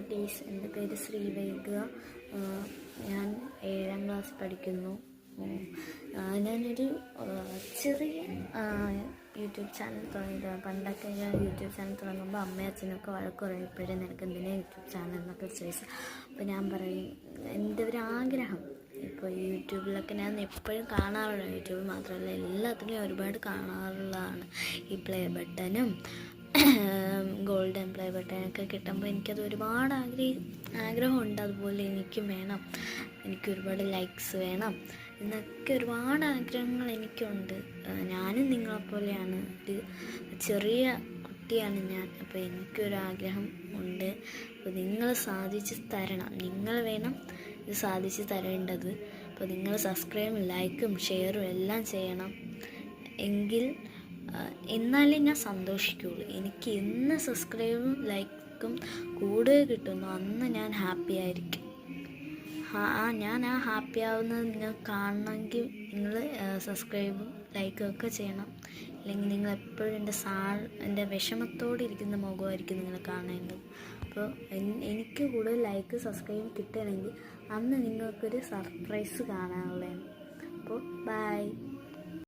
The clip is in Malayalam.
കുട്ടീസ്, എൻ്റെ പേര് ശ്രീവൈഗ. ഞാൻ 7ാം ക്ലാസ് പഠിക്കുന്നു. ഞാനൊരു ചെറിയ യൂട്യൂബ് ചാനൽ തുടങ്ങിയതാണ്. പണ്ടൊക്കെ ഞാൻ യൂട്യൂബ് ചാനൽ തുടങ്ങുമ്പോൾ അമ്മയും അച്ഛനൊക്കെ വഴക്ക് പറയുമ്പോഴേ നിനക്ക് എന്തിനാ യൂട്യൂബ് ചാനൽ എന്നൊക്കെ ചോദിച്ചു. അപ്പോൾ ഞാൻ പറയും, എൻ്റെ ഒരു ആഗ്രഹം. ഇപ്പോൾ യൂട്യൂബിലൊക്കെ ഞാൻ എപ്പോഴും കാണാറുള്ള, യൂട്യൂബ് മാത്രമല്ല എല്ലാത്തിലും ഒരുപാട് കാണാറുള്ളതാണ്. ഈ പ്ലേ ബട്ടനും ഗോൾഡൻ പ്ലേ ബട്ടനൊക്കെ കിട്ടുമ്പോൾ എനിക്കത് ഒരുപാട് ആഗ്രഹമുണ്ട്. അതുപോലെ എനിക്കും വേണം, എനിക്ക് ഒരുപാട് ലൈക്സ് വേണം എന്നൊക്കെ ഒരുപാട് ആഗ്രഹങ്ങൾ എനിക്കുണ്ട്. ഞാനും നിങ്ങളെപ്പോലെയാണ്, ഒരു ചെറിയ കുട്ടിയാണ് ഞാൻ. അപ്പോൾ എനിക്കൊരാഗ്രഹം ഉണ്ട്. അപ്പോൾ നിങ്ങൾ സാധിച്ച് തരണം, നിങ്ങൾ വേണം ഇത് സാധിച്ച് തരേണ്ടത്. അപ്പോൾ നിങ്ങൾ സബ്സ്ക്രൈബും ലൈക്കും ഷെയറും എല്ലാം ചെയ്യണം. എന്നാലേ ഞാൻ സന്തോഷിക്കുകയുള്ളൂ. എനിക്ക് എന്ന് സബ്സ്ക്രൈബും ലൈക്കും കൂടുതൽ കിട്ടുന്നു അന്ന് ഞാൻ ഹാപ്പി ആയിരിക്കും. ഞാൻ ഹാപ്പി ആവുന്നത് നിങ്ങൾ കാണണമെങ്കിൽ നിങ്ങൾ സബ്സ്ക്രൈബും ലൈക്കും ഒക്കെ ചെയ്യണം. അല്ലെങ്കിൽ നിങ്ങൾ എപ്പോഴും എൻ്റെ വിഷമത്തോടെ ഇരിക്കുന്ന മുഖമായിരിക്കും നിങ്ങൾ കാണേണ്ടത്. അപ്പോൾ എനിക്ക് കൂടുതൽ ലൈക്ക് സബ്സ്ക്രൈബും കിട്ടണമെങ്കിൽ അന്ന് നിങ്ങൾക്കൊരു സർപ്രൈസ് കാണാനുള്ളതാണ്. അപ്പോൾ ബൈ.